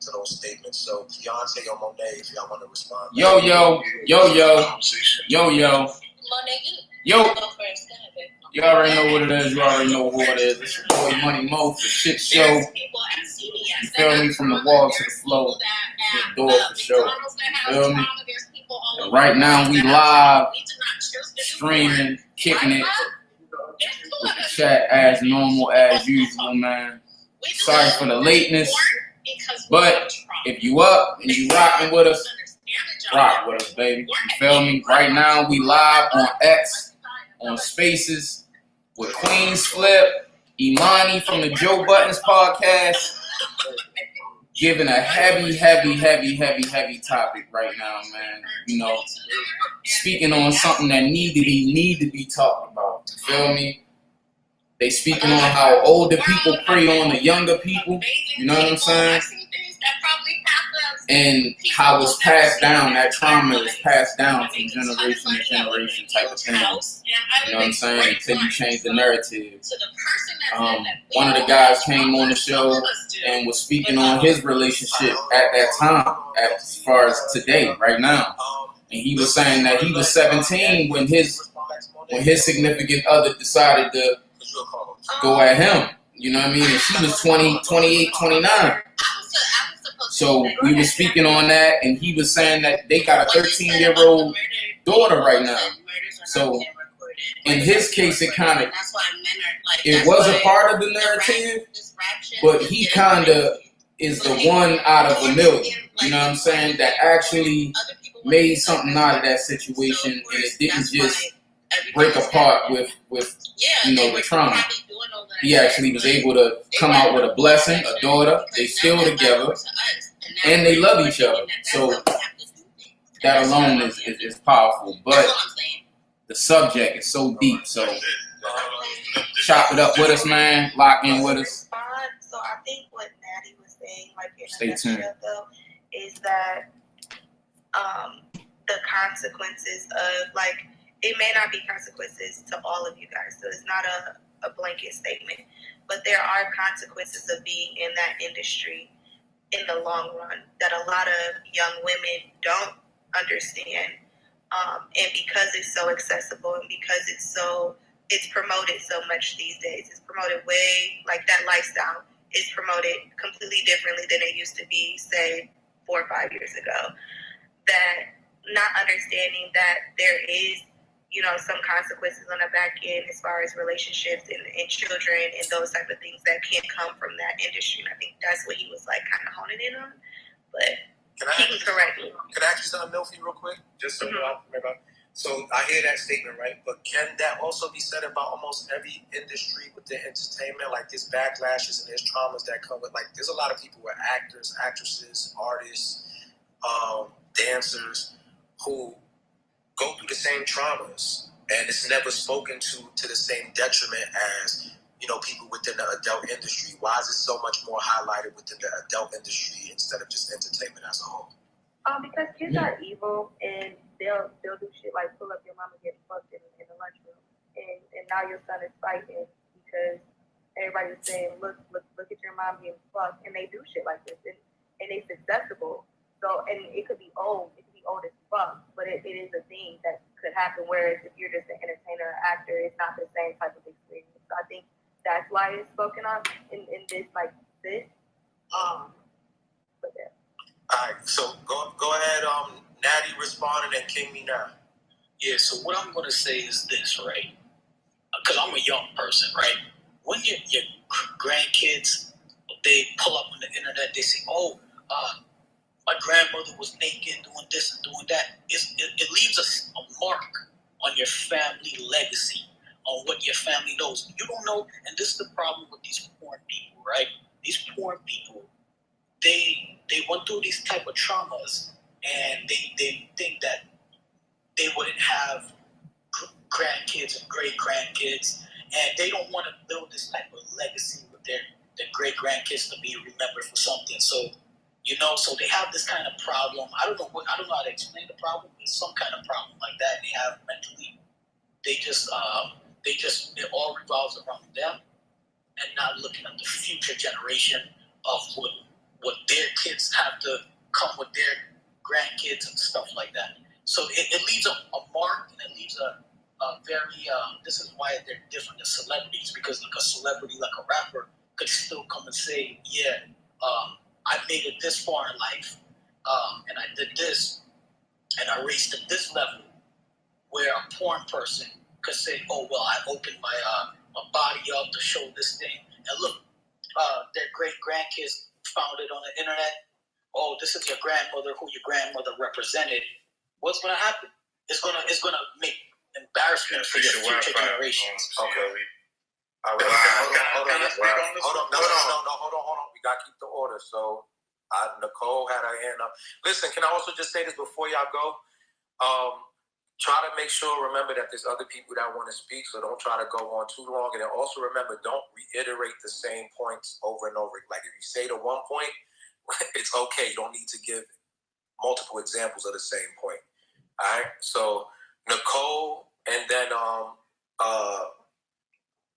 to those statements. So Keontae or Monet, if y'all want to respond. Yo. You already know what it is. You already know who it is. It's your boy Money Mo for Shit Show. You feel me? From the wall to the floor, to the door for sure. You feel me? And right now we live, streaming, kicking it with the chat as normal, as usual, man. Sorry for the lateness, but if you up and you rocking with us, rock with us, baby. You feel me? Right now we live on X, on Spaces, with Queen's Flip, Imani from the Joe Buttons podcast, giving a heavy topic right now, man. You know, speaking on something that need to be talked about. You feel me? They speaking on how older people prey on the younger people. You know what I'm saying? And how it's passed down, that trauma is passed down from generation to generation type of thing. You know what I'm saying? Until you change the narrative. One of the guys came on the show and was speaking on his relationship at that time, as far as today, right now. And he was saying that he was 17 when his significant other decided to go at him. You know what I mean? And she was 20, 28, 29. So we were speaking on that, and he was saying that they got a 13-year-old daughter right now. So in his case, it was a part of the narrative, but he kind of is the one out of a million. You know what I'm saying? That actually made something out of that situation, and it didn't just break apart with you know, the trauma. He actually was able to come out with a blessing, a daughter. They still together, and they love each other. So that alone is powerful. But the subject is so deep. So chop it up with us, man. Lock in with us. So I think what Natty was saying, like in Stay tuned. Though, is that the consequences of, like, it may not be consequences to all of you guys, so it's not a blanket statement, but there are consequences of being in that industry in the long run that a lot of young women don't understand. And because it's so accessible and because it's promoted so much these days, it's promoted way, like that lifestyle is promoted completely differently than it used to be, say, 4 or 5 years ago. That not understanding that there is, you know, some consequences on the back end as far as relationships and children and those type of things that can't come from that industry. And I think that's what he was like kind of honing in on. But he can correct me. Can I ask you something, Milfy, real quick? Just so So I hear that statement, right? But can that also be said about almost every industry within entertainment? Like there's backlashes and there's traumas that come with, like, there's a lot of people who are actors, actresses, artists, dancers who go through the same traumas, and it's never spoken to the same detriment as, you know, people within the adult industry. Why is it so much more highlighted within the adult industry instead of just entertainment as a whole? Because kids are evil, and they'll do shit like pull up your mama getting fucked in the lunchroom, and now your son is fighting because everybody's saying, look at your mom getting fucked, and they do shit like this, and it's accessible. So, and it could be old as fuck, but it is a thing that could happen, whereas if you're just an entertainer or actor, it's not the same type of experience. So I think that's why it's spoken of in this, like, this. But yeah. Alright, so go ahead, Natty respond, and then King me now. Yeah, so what I'm going to say is this, right? Because I'm a young person, right? When your grandkids, they pull up on the internet, they say, my grandmother was naked doing this and doing that. It leaves a mark on your family legacy, on what your family knows. You don't know, and this is the problem with these porn people, right? These porn people, they went through these type of traumas, and they think that they wouldn't have grandkids and great-grandkids, and they don't want to build this type of legacy with their great-grandkids to be remembered for something. So, you know, so they have this kind of problem. I don't know how to explain the problem. It's some kind of problem like that they have mentally. It all revolves around them and not looking at the future generation of what what their kids have to come with their grandkids and stuff like that. So it leaves a mark, and it leaves a very, this is why they're different than celebrities, because like a celebrity, like a rapper, could still come and say, yeah, I made it this far in life, and I did this, and I raised to this level, where a porn person could say, oh, well, I opened my body up to show this thing, and look, their great-grandkids found it on the internet. Oh, this is your grandmother, who your grandmother represented. What's going to happen? It's gonna make embarrassment for your future generations. Okay. All right. Hold on. We gotta keep the order. So, Nicole had her hand up. Listen, can I also just say this before y'all go? Try to make sure, remember that there's other people that want to speak, so don't try to go on too long. And then also remember, don't reiterate the same points over and over. Like if you say the one point, it's okay. You don't need to give multiple examples of the same point. All right. So Nicole, and then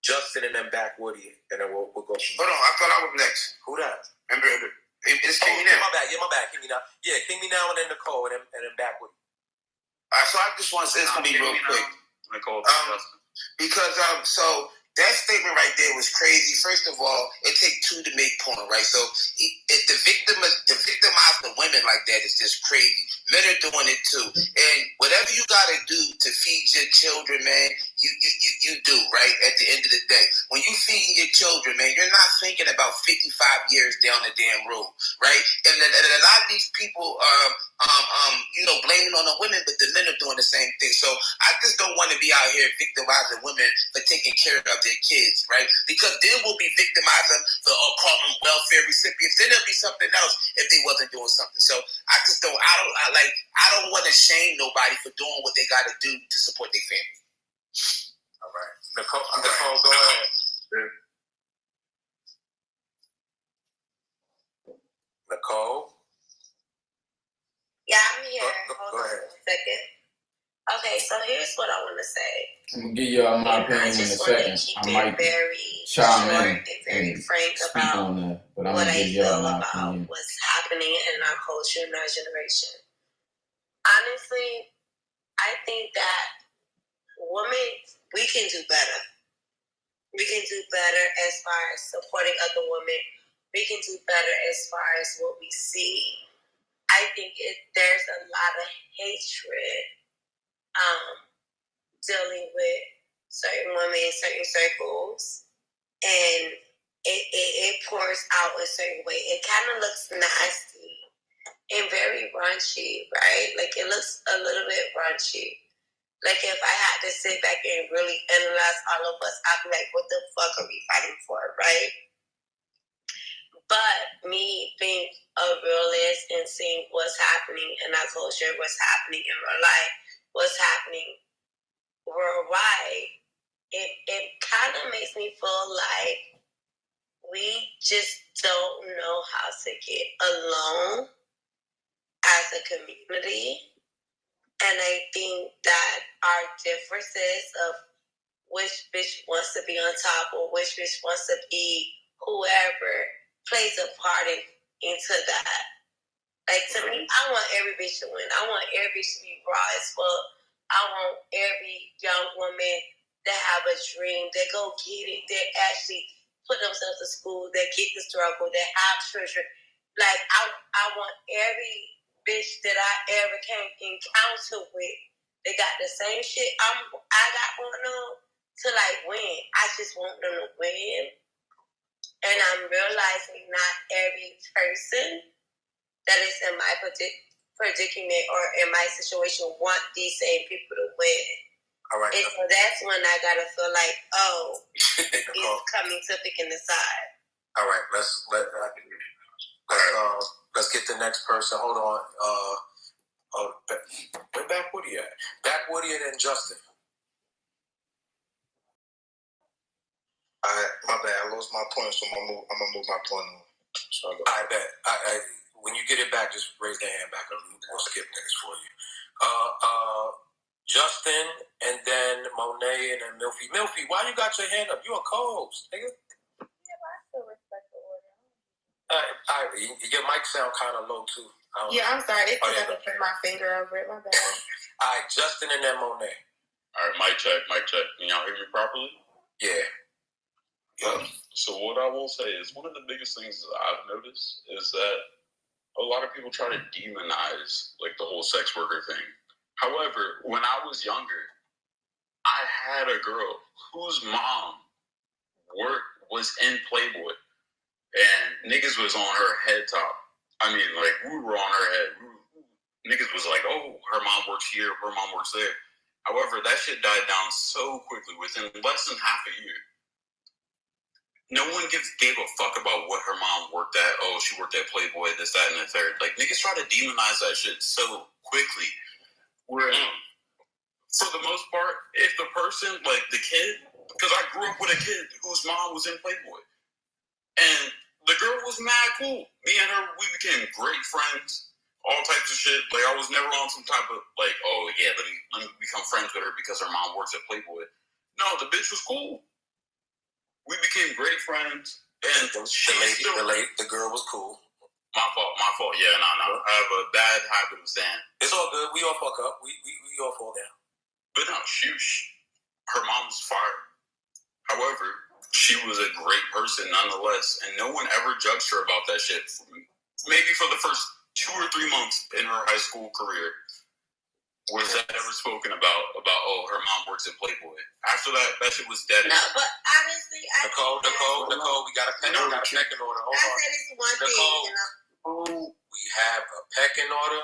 Justin, and then back Woody, and then we'll go. Hold on, I thought I was next. Who that? Remember, it's King Me Now. My bad. King Me Now. Yeah, King Me Now, and then Nicole, and then back Woody. All right, so I just want to say it's gonna be real quick. Nicole, because so that statement right there was crazy. First of all, it takes two to make porn, right? So if the victimize the women like that is just crazy. Men are doing it too, and whatever you gotta do to feed your children, man, you do, right? At the end of the day, when you feed your children, man, you're not thinking about 55 years down the damn road, right? And a lot of these people, blaming on the women, but the men are doing the same thing. So I just don't want to be out here victimizing women for taking care of their kids, right? Because then we'll be victimizing for call them welfare recipients. Then there'll be something else if they wasn't doing something. So I don't want to shame nobody for doing what they got to do to support their family. All right, Nicole, go ahead. Nicole. Yeah, I'm here. Go Hold on ahead. a second. Okay, so here's what I want to say. I'm gonna give y'all my opinion in a second. I might chime in and frank speak about on that, but I'm what gonna I give y'all feel my about opinion. what's happening in our culture and our generation. Honestly, I think that women, we can do better. We can do better as far as supporting other women. We can do better as far as what we see. I think there's a lot of hatred dealing with certain women in certain circles, and it pours out a certain way. It kind of looks nasty and very raunchy, right? Like it looks a little bit raunchy. Like if I had to sit back and really analyze all of us, I'd be like, what the fuck are we fighting for, right? But me being a realist and seeing what's happening in our culture, what's happening in real life, what's happening worldwide, it kind of makes me feel like we just don't know how to get along as a community. And I think that our differences of which bitch wants to be on top or which bitch wants to be whoever plays a part into that. Like, to me, I want every bitch to win. I want every bitch to be raw as fuck. I want every young woman that have a dream, that go get it, that actually put themselves to school, that get the struggle, that have children. Like, I want every bitch that I ever came encounter with that got the same shit I got going on to, like, win. I just want them to win. And I'm realizing not every person that is in my predicament or in my situation want these same people to win. All right. And so that's when I gotta feel like, oh, he's coming to picking the side. All right, let's get the next person. Hold on. Where back Woody at? Back Woody and then Justin. My bad. I lost my point, so I'm gonna move my point on. So I bet. When you get it back, just raise the hand back. We'll skip niggas for you. Justin, and then Monet, and then Milfy. Milfy, why you got your hand up? You a co-host, nigga. Yeah, but I still respect the order. Your mic sound kind of low too. Yeah, I'm sorry. It's because Oh, yeah. I can put my finger over it. My bad. All right, Justin and then Monet. All right, mic check, mic check. Can y'all hear me properly? Yeah. Yep. So what I will say is one of the biggest things that I've noticed is that a lot of people try to demonize like the whole sex worker thing. However, when I was younger, I had a girl whose mom was in Playboy, and niggas was on her head top. I mean, like, we were on her head. Niggas was like, oh, her mom works here, her mom works there. However, that shit died down so quickly within less than half a year. No one gave a fuck about what her mom worked at. Oh, she worked at Playboy, this, that, and the third. Like, niggas try to demonize that shit so quickly. Where, for the most part, if the person, like the kid, because I grew up with a kid whose mom was in Playboy. And the girl was mad cool. Me and her, we became great friends. All types of shit. Like, I was never on some type of, like, oh, yeah, let me become friends with her because her mom works at Playboy. No, the bitch was cool. We became great friends, and The girl was cool. My fault. Yeah, no. I have a bad habit of saying. It's all good. We all fuck up. We all fall down. But no, her mom was fired. However, she was a great person nonetheless, and no one ever judged her about that shit. Maybe for the first 2 or 3 months in her high school career was that ever spoken about, oh, her mom works at Playboy. After that shit was dead. No, but honestly, Nicole, we got a pecking order. Hold on. said it's one Nicole, thing. we have a pecking order.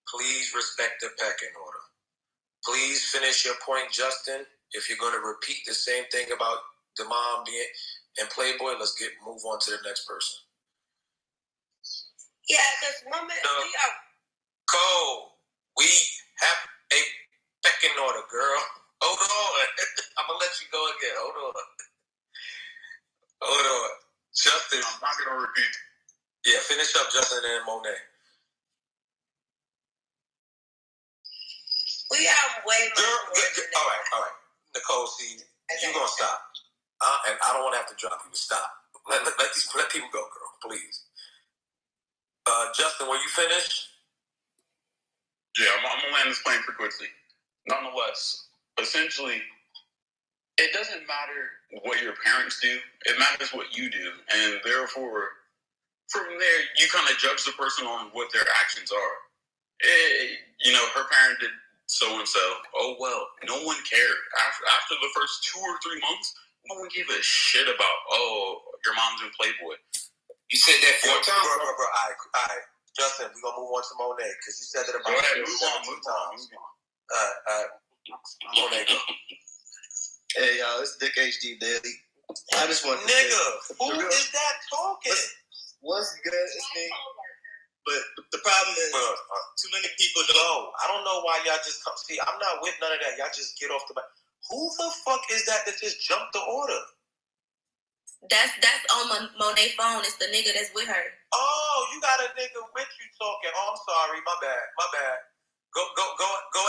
Please respect the pecking order. Please finish your point, Justin. If you're going to repeat the same thing about the mom being in Playboy, let's move on to the next person. Yeah, because women, we are. Cole, we have a pecking order, girl. Hold on. I'm going to let you go again. Hold on. Justin. I'm not going to repeat. Yeah, finish up, Justin and Monet. We have way more. All right. Nicole, see, you're going to stop. And I don't want to have to drop you, but stop. Let people go, girl, please. Justin, were you finished? Yeah, I'm going to land this plane pretty quickly. Nonetheless, essentially, it doesn't matter what your parents do. It matters what you do. And therefore, from there, you kind of judge the person on what their actions are. Her parent did so-and-so. Oh, well, no one cared. After the first 2 or 3 months, no one gave a shit about, oh, your mom's in Playboy. You said that 4 times? Bro. All right. Justin, we're going to move on to Monet because you said it about 17 times. Monet, go. Hey, y'all, it's Dick HD Daily. I just want to Who is that talking? What's good? It's me. But the problem is, too many people don't. I don't know why y'all just come. See, I'm not with none of that. Y'all just get off the back. Who the fuck is that just jumped the order? That's on Monet phone. It's the nigga that's with her. Oh, you got a nigga with you talking. Oh, I'm sorry. My bad. Go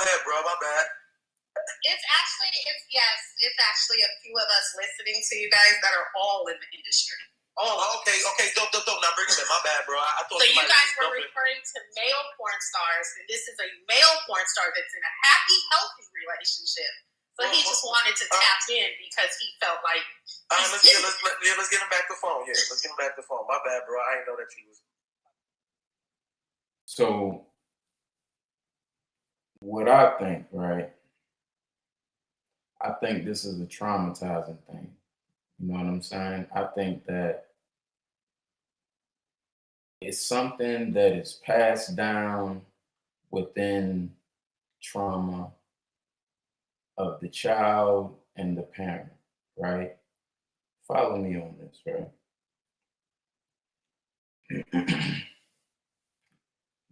ahead, bro. My bad. It's actually a few of us listening to you guys that are all in the industry. Oh, okay. Dope. Now bring him in. My bad, bro. I thought so you guys were jumping. referring to male porn stars, and this is a male porn star that's in a happy, healthy relationship. So he just wanted to tap in because he felt like. Let's get him back the phone. Yeah, let's get him back the phone. My bad, bro. I didn't know that you was. So, what I think, right? I think this is a traumatizing thing. You know what I'm saying? I think that it's something that is passed down within trauma of the child and the parent, right? Follow me on this, right?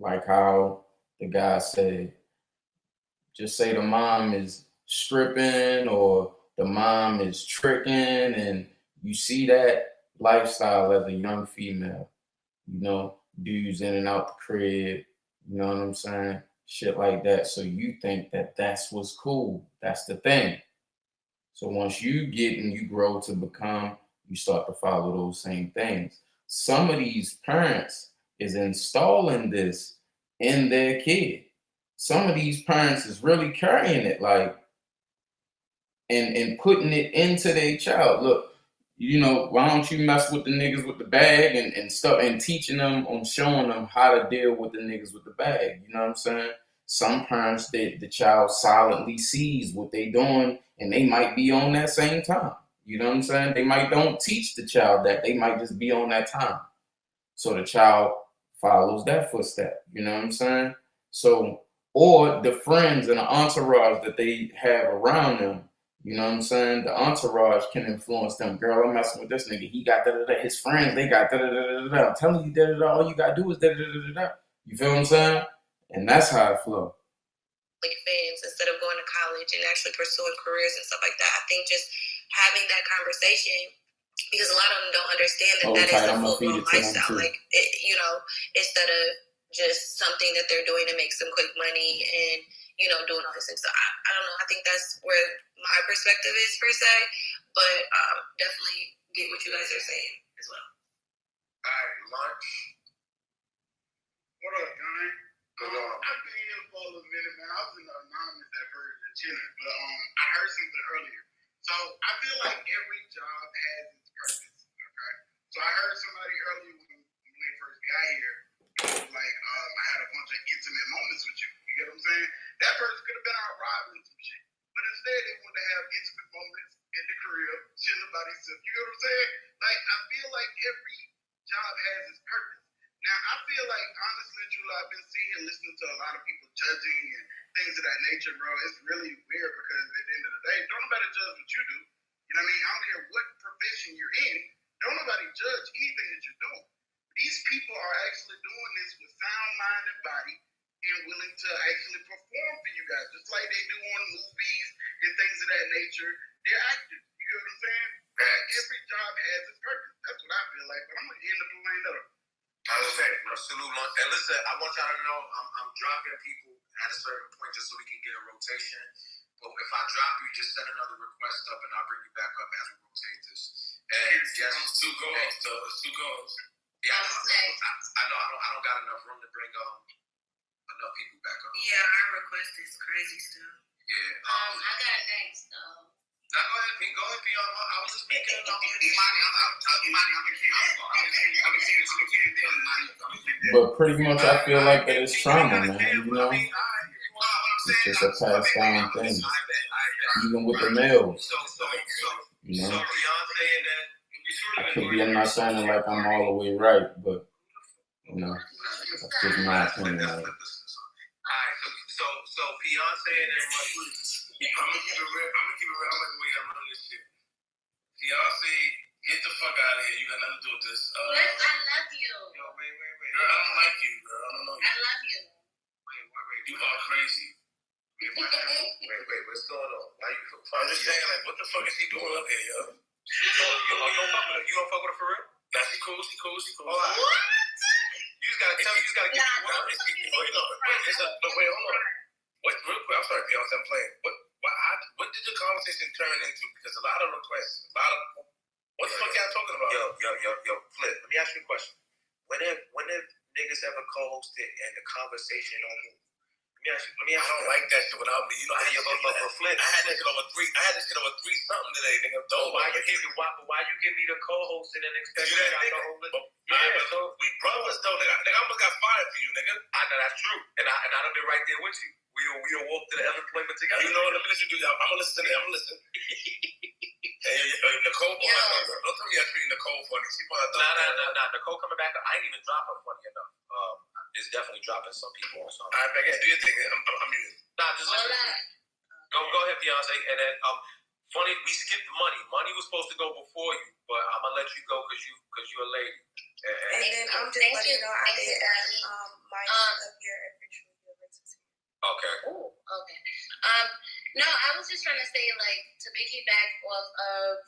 Like how the guy said, just say the mom is stripping or the mom is tricking, and you see that lifestyle as a young female, dudes in and out the crib, you know what I'm saying? Shit like that. So you think that that's what's cool. That's the thing. So once you get and you grow to become, you start to follow those same things. some of these parents is installing this in their kid. Some of these parents is really carrying it, like, and putting it into their child. Look, you know, why don't you mess with the niggas with the bag and stuff, and teaching them and showing them how to deal with the niggas with the bag. You know what I'm saying? Some parents, the child silently sees what they doing, and they might be on that same time. You know what I'm saying? They might don't teach the child that. They might just be on that time. So the child follows that footstep. You know what I'm saying? So, or the friends and the entourage that they have around them, you know what I'm saying? The entourage can influence them. Girl, I'm messing with this nigga. He got da-da-da. His friends, they got da-da-da-da-da. I'm telling you da-da-da. All you gotta do is da-da-da-da-da. You feel what I'm saying? And that's how it flows. Fans instead of going to college and actually pursuing careers and stuff like that. I think just having that conversation, because a lot of them don't understand that that is the full-blown lifestyle. Like, you know, instead of just something that they're doing to make some quick money and, you know, doing all these things. So I don't know. I think that's where my perspective is per se, but definitely get what you guys are saying as well. All right, lunch. What up, gang? I've been here for a little minute, man. I was in the anonymous at first, just chilling, but I heard something earlier. So I feel like every job has its purpose. Okay, so I heard somebody earlier when they first got here, like I had a bunch of intimate moments with you. You get what I'm saying? That person could have been out robbing some shit, but instead they wanted to have intimate moments in the crib, chilling by themselves. You get what I'm saying? Like, I feel like every job has its purpose. Now, I feel like, honestly, Julie, I've been seeing and listening to a lot of people judging and things of that nature, bro. It's really weird because at the end of the day, don't nobody judge what you do. You know what I mean? I don't care what profession you're in. Don't nobody judge anything that you're doing. These people are actually doing this with sound-minded body and willing to actually perform for you guys, just like they do on movies and things of that nature. They're actors. You get what I'm saying? Every job has its purpose. That's what I feel like. But I'm going to end up laying up. I was saying, salute. And listen, I want y'all to know I'm dropping people at a certain point just so we can get a rotation. But if I drop you, just send another request up and I'll bring you back up as we rotate this. And yes, it's 2 goals, though. It's 2 goals. Yeah, I know. I don't got enough room to bring enough people back up. Yeah, our request is crazy still. Yeah. I got next though. Now go ahead, P. Go ahead, P. I was just making it up. But pretty much I feel like that it's trauma, man, you know? It's just a passed down thing. Even with the males. You know? I'm not sounding like I'm all the way right, but, you know, that's just my opinion. Alright, so Beyonce and everybody. I'm gonna keep it real. I'm like the way I run this shit. Beyonce, get the fuck out of here. You got nothing to do with this. I love you. Yo, wait. Girl, I don't like you, girl. I don't know you. I love you. Wait. You are crazy. Wait. What's going on? Why you? I'm just saying, like, what the fuck is he doing up here, yo? You don't fuck with her for real? Nah, she cool. What? You just gotta tell me. You just gotta get the word. Wait, hold on. What? Real quick, I'm sorry, Beyonce, I'm playing. What did the conversation turn into? Because a lot of requests, what the fuck y'all talking about? Yo, Flip. Let me ask you a question. When have niggas ever co-hosted and the conversation don't move? Let me ask you. I don't like that shit without me. You know, Flip. I had this shit over 3 something today, nigga. Why you give me the co-host and then expect me to hold it? We brothers though, nigga. I almost got fired for you, nigga. I know that's true, and I done been right there with you. We don't walk to the unemployment together. You know what? Let me listen to you. I'm gonna listen to that. I'm gonna listen. Hey, Nicole, don't tell me you're treating Nicole funny. She probably nah. Nicole coming back. I ain't even drop her funny enough. It's definitely dropping some people on something. All right, man. Do your thing. I'm muted. Nah, just listen. Go ahead, Beyonce. And then funny, we skipped money. Money was supposed to go before you, but I'm gonna let you go because you're a lady. And then I'm just letting you know I did add mine up here at Virtual University. Okay. Ooh, okay. No, I was just trying to say, like, to piggyback off of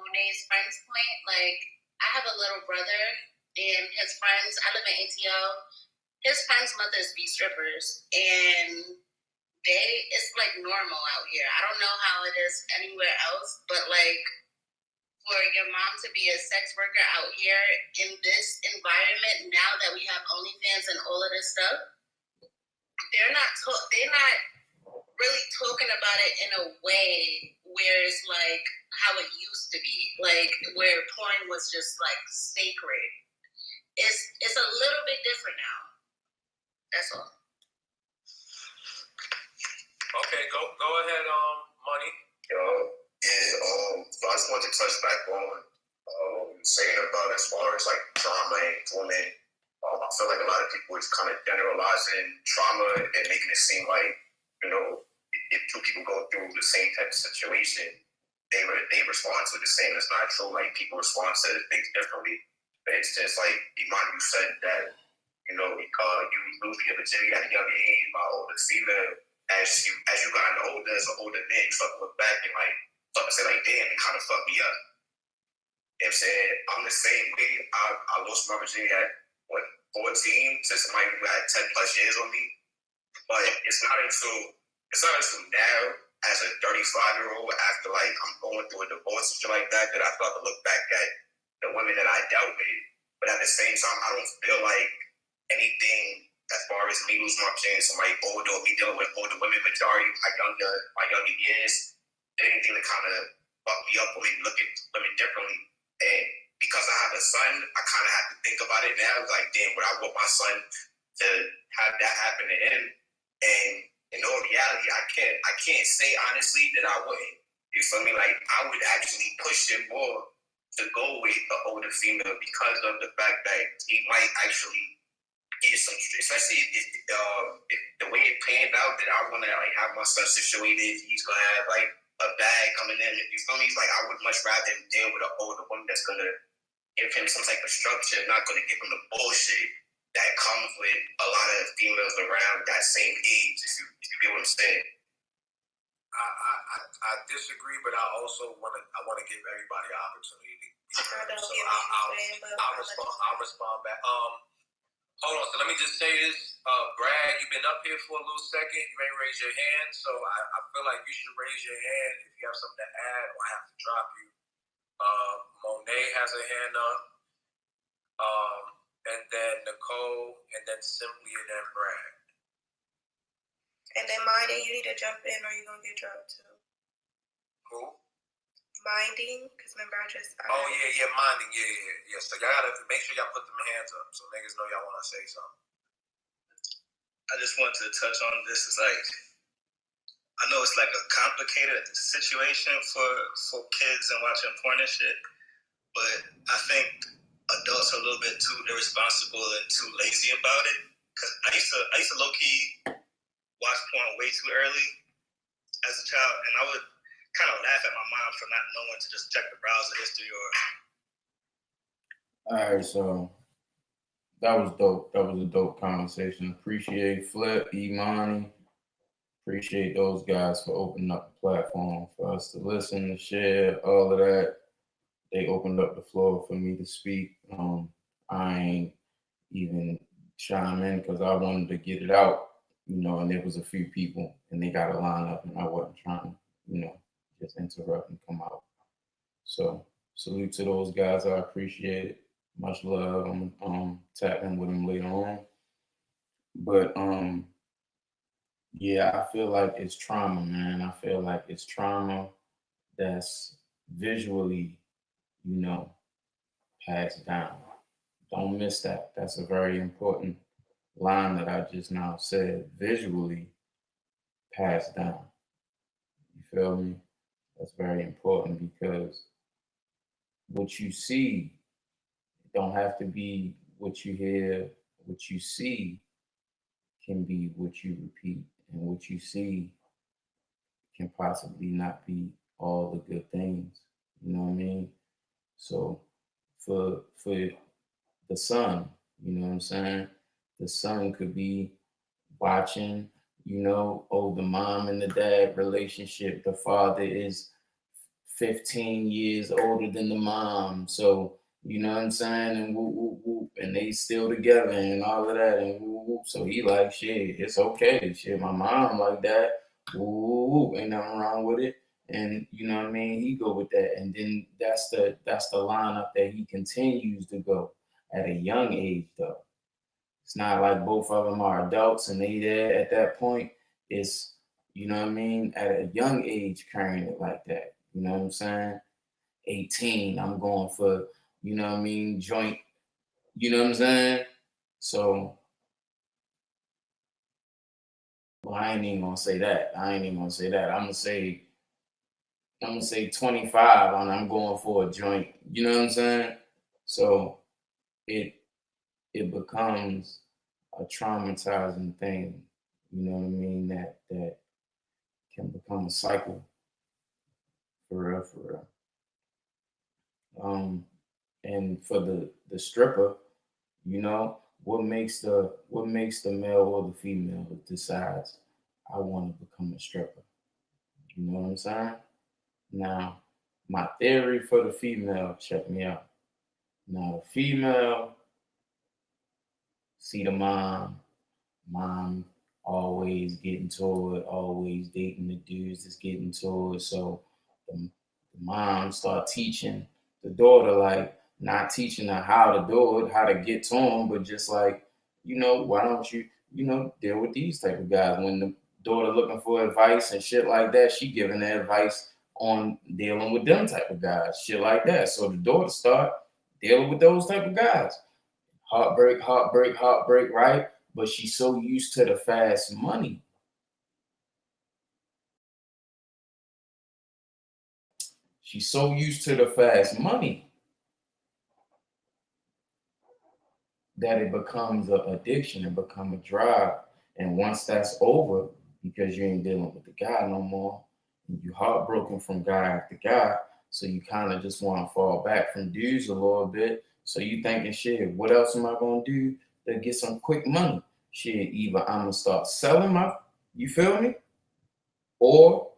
Monet's friend's point, like, I have a little brother, and his friends, I live in ATL, his friends' mothers be strippers, and it's, like, normal out here. I don't know how it is anywhere else, but, like, for your mom to be a sex worker out here in this environment now that we have OnlyFans and all of this stuff. They're not really talking about it in a way where it's like how it used to be, like where porn was just like sacred. It's a little bit different now. That's all. Okay, go ahead, Money. So I just wanted to touch back on what you were saying about as far as like trauma and women. I feel like a lot of people is kind of generalizing trauma and making it seem like, if two people go through the same type of situation, they respond to it the same. It's not true. Like, people respond to things differently. But it's just like Imani, you said that, you lose your virginity at a young age by older female. As you got older, as an older man, you start to look back and say like, damn, it kind of fucked me up. You know what I'm saying? I'm the same way. I lost my virginity at 14 to somebody who had 10 plus years on me. But it's not until now, as a 35-year-old, after like I'm going through a divorce and shit like that, that I start to look back at the women that I dealt with. But at the same time, I don't feel like anything as far as me losing my virginity, somebody older, or me dealing with older women, majority of my younger years, anything that kind of fucked me up or made me look at women differently. And because I have a son, I kind of have to think about it now. Like, damn, would I want my son to have that happen to him? And in all reality, I can't say honestly that I wouldn't. You feel me? Like, I would actually push him more to go with an older female because of the fact that he might actually get some, especially if the way it panned out, that I want to like have my son situated. He's gonna have like a bag coming in. You feel me? It's like I would much rather him deal with an older woman that's gonna give him some type of structure, not gonna give him the bullshit that comes with a lot of females around that same age. If you get what I'm saying. I disagree, but I also want to give everybody an opportunity. I'll respond back. Hold on. So let me just say this, Brad. You've been up here for a little second. You ain't raised your hand, so I feel like you should raise your hand if you have something to add, or I have to drop you. Monet has a hand up, and then Nicole, and then Simply, and then Brad. And then Minding, you need to jump in or you're going to get dropped too. Who? Minding, because remember Minding, yeah. So y'all gotta make sure y'all put them hands up so niggas know y'all want to say something. I just wanted to touch on this. It's like, I know it's like a complicated situation for kids and watching porn and shit, but I think adults are a little bit too irresponsible and too lazy about it. Cause I used to low key watch porn way too early as a child, and I would kind of laugh at my mom for not knowing to just check the browser history or. All right, so that was dope. That was a dope conversation. Appreciate Flip, Imani. Appreciate those guys for opening up the platform for us to listen, to share, all of that. They opened up the floor for me to speak. I ain't even chime in because I wanted to get it out, and there was a few people and they got to line up and I wasn't trying to, just interrupt and come out. So salute to those guys. I appreciate it. Much love. I'm tapping with them later on. But yeah, I feel like it's trauma, man. I feel like it's trauma that's visually, passed down. Don't miss that. That's a very important line that I just now said. Visually passed down. You feel me? That's very important because what you see don't have to be what you hear. What you see can be what you repeat, and what you see can possibly not be all the good things. You know what I mean? So for the son, you know what I'm saying? The son could be watching, the mom and the dad relationship. The father is 15 years older than the mom. So, you know what I'm saying? And whoop, whoop, whoop. And they still together and all of that. And whoop, whoop. So he like, shit, it's okay. Shit, my mom like that. Whoop, whoop, whoop. Ain't nothing wrong with it. And you know what I mean, he go with that, and then that's the lineup that he continues to go at a young age though. It's not like both of them are adults and they there at that point. It's, you know what I mean, at a young age carrying it like that. You know what I'm saying? 18, I'm going for, you know what I mean, joint, you know what I'm saying? So, well, I ain't even gonna say that. I'm gonna say 25 and I'm going for a joint. You know what I'm saying? So it becomes a traumatizing thing. You know what I mean? That can become a cycle for real, for real. And for the stripper, you know, what makes the male or the female decides I want to become a stripper. You know what I'm saying? Now, my theory for the female, check me out. Now, the female see the mom always getting to it, always dating the dudes that's getting to it. So the mom start teaching the daughter, like not teaching her how to do it, how to get to them, but just like, you know, why don't you, you know, deal with these type of guys? When the daughter looking for advice and shit like that, she giving that advice on dealing with them type of guys, shit like that. So the daughter start dealing with those type of guys. Heartbreak, heartbreak, heartbreak, right? But she's so used to the fast money. She's so used to the fast money that it becomes an addiction, it becomes a drive. And once that's over, because you ain't dealing with the guy no more, you heartbroken from guy after guy, so you kind of just want to fall back from dudes a little bit. So you thinking, shit, what else am I gonna do to get some quick money? Shit, either I'm gonna start selling my, you feel me, or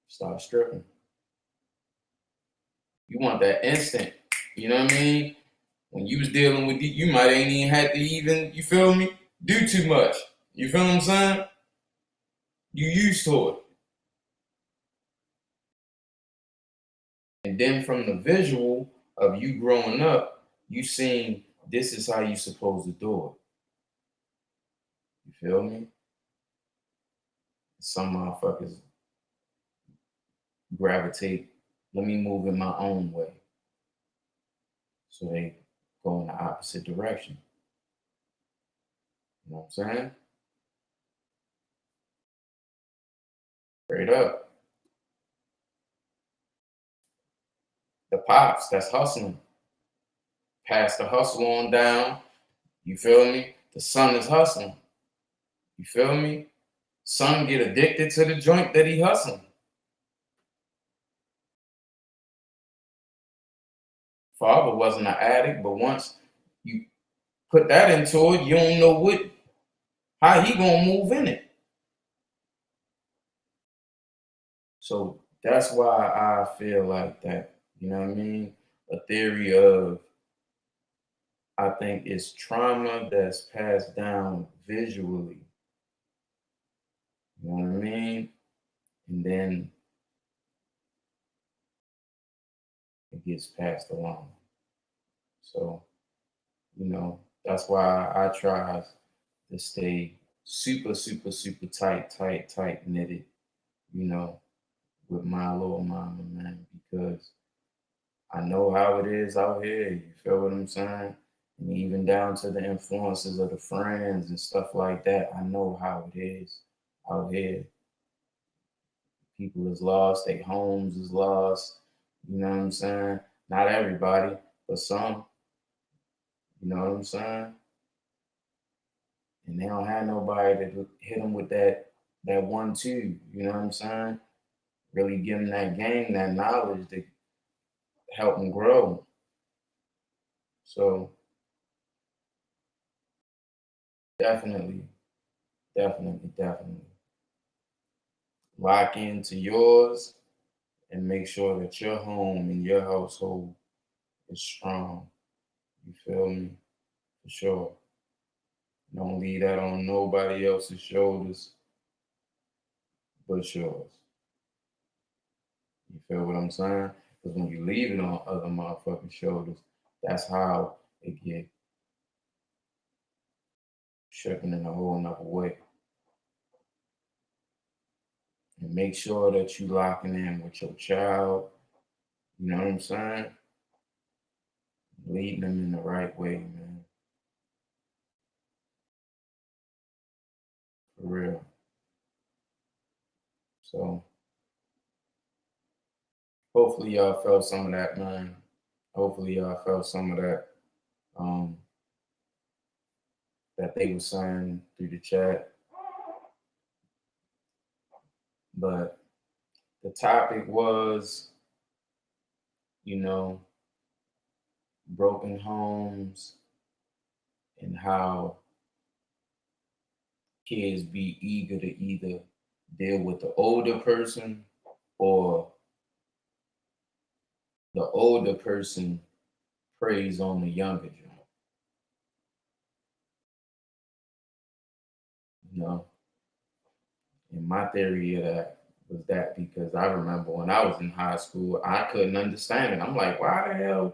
start stripping. You want that instant, you know what I mean? When you was dealing with you might ain't even had to even, you feel me, do too much. You feel what I'm saying? You used to it. And then from the visual of you growing up, you seen this is how you supposed to do it. You feel me? Some motherfuckers gravitate, let me move in my own way. So they go in the opposite direction. You know what I'm saying? Straight up. The pops, that's hustling. Pass the hustle on down. You feel me? The son is hustling. You feel me? Son get addicted to the joint that he hustling. Father wasn't an addict, but once you put that into it, you don't know how he gonna move in it. So that's why I feel like that. You know what I mean? A theory of, I think it's trauma that's passed down visually. You know what I mean? And then it gets passed along. So, you know, that's why I try to stay super, super, super tight knitted, you know, with my little mama, man, because I know how it is out here. You feel what I'm saying? And even down to the influences of the friends and stuff like that, I know how it is out here. People is lost, their homes is lost. You know what I'm saying? Not everybody, but some. You know what I'm saying? And they don't have nobody to hit them with that 1-2. You know what I'm saying? Really give them that game, that knowledge to help them grow. So definitely. Lock into yours and make sure that your home and your household is strong. You feel me? For sure. Don't leave that on nobody else's shoulders. but yours. You feel what I'm saying? Because when you leave it on other motherfucking shoulders, that's how it get shaken in a whole nother way. And make sure that you locking in with your child. You know what I'm saying? Leading them in the right way, man. For real. So hopefully y'all felt some of that, man. Hopefully y'all felt some of that that they were saying through the chat. But the topic was, broken homes and how kids be eager to either deal with the older person or the older person preys on the younger joint. And my theory of that was that because I remember when I was in high school, I couldn't understand it. I'm like, why the hell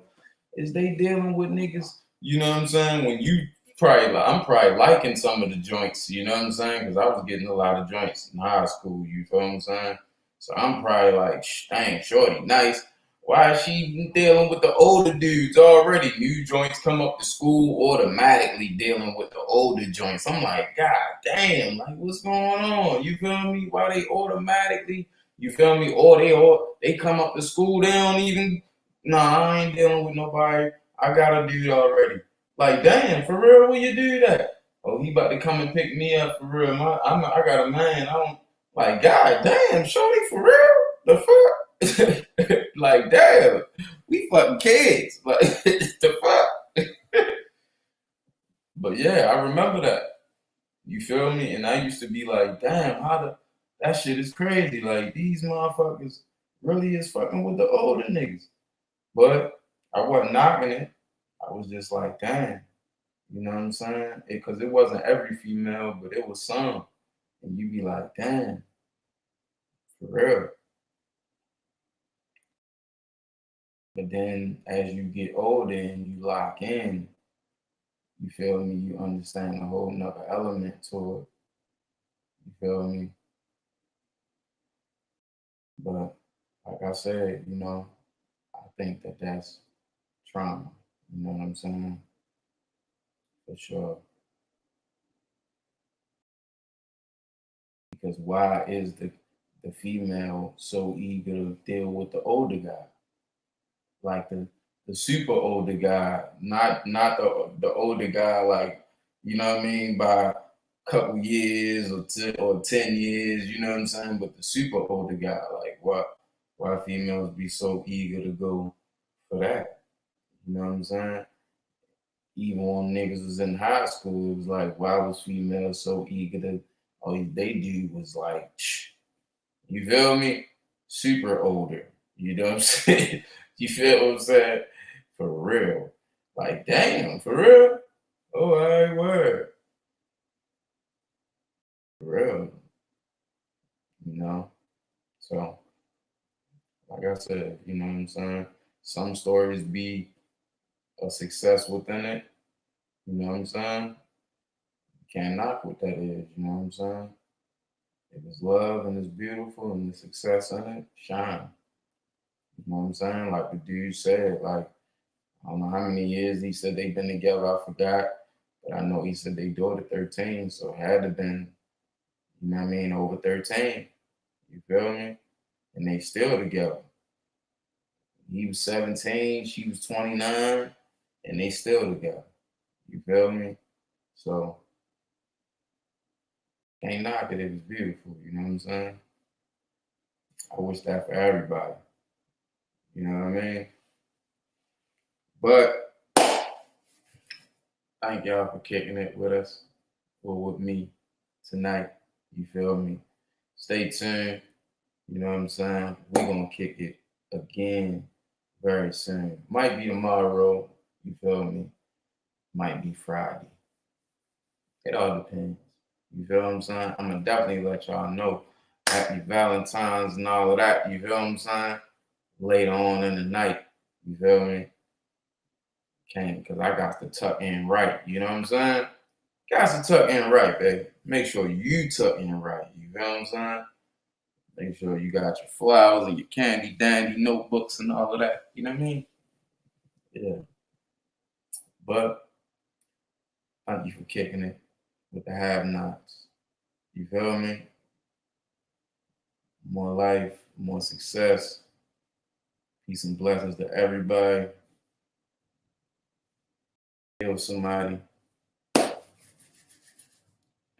is they dealing with niggas? You know what I'm saying? When you I'm probably liking some of the joints, you know what I'm saying? Because I was getting a lot of joints in high school, you feel what I'm saying? So I'm probably like, dang, shorty, nice. Why is she dealing with the older dudes already? New joints come up to school automatically dealing with the older joints. I'm like, God damn, like what's going on? You feel me? Why they automatically, you feel me? Or they come up to school, they don't even, I ain't dealing with nobody. I got a dude already. Like, damn, for real, will you do that? Oh, he about to come and pick me up for real. I got a man. I don't, like, God damn, shorty, for real? The fuck? Like, damn, we fucking kids. Like, the fuck? But yeah, I remember that. You feel me? And I used to be like, damn, that shit is crazy. Like, these motherfuckers really is fucking with the older niggas. But I wasn't knocking it. I was just like, damn. You know what I'm saying? Because it wasn't every female, but it was some. And you be like, damn, for real. But then as you get older and you lock in, you feel me? You understand a whole nother element to it. You feel me? But like I said, I think that that's trauma. You know what I'm saying? For sure. Because why is the female so eager to deal with the older guy? Like the super older guy, not the older guy, like, you know what I mean, by a couple years or 10 years, you know what I'm saying? But the super older guy, like why females be so eager to go for that? You know what I'm saying? Even when niggas was in high school, it was like, why was females so eager to, all they do was like, you feel me? Super older. You know what I'm saying? You feel what I'm saying? For real. Like, damn, for real? Oh, all right, word. For real. So, like I said, you know what I'm saying? Some stories be a success within it. You know what I'm saying? You can't knock what that is. You know what I'm saying? If it's love and it's beautiful and the success in it, shine. You know what I'm saying? Like the dude said, like, I don't know how many years he said they've been together, I forgot. But I know he said they daughter 13, so it had to been, you know what I mean, over 13. You feel me? And they still together. He was 17, she was 29, and they still together. You feel me? So, can't knock it if it's beautiful, you know what I'm saying? I wish that for everybody. You know what I mean? But thank y'all for kicking it with us or with me tonight. You feel me? Stay tuned. You know what I'm saying? We're going to kick it again very soon. Might be tomorrow. You feel me? Might be Friday. It all depends. You feel what I'm saying? I'm going to definitely let y'all know. Happy Valentine's and all of that. You feel what I'm saying? Later on in the night. You feel me? Can't, because I got to tuck in right. You know what I'm saying? Got to tuck in right, baby. Make sure you tuck in right. You feel what I'm saying? Make sure you got your flowers and your candy dandy notebooks and all of that. You know what I mean? Yeah. But thank you for kicking it with the have-nots. You feel me? More life, more success. Peace and blessings to everybody. Heal somebody.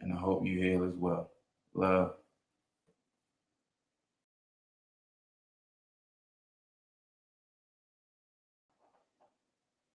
And I hope you heal as well. Love.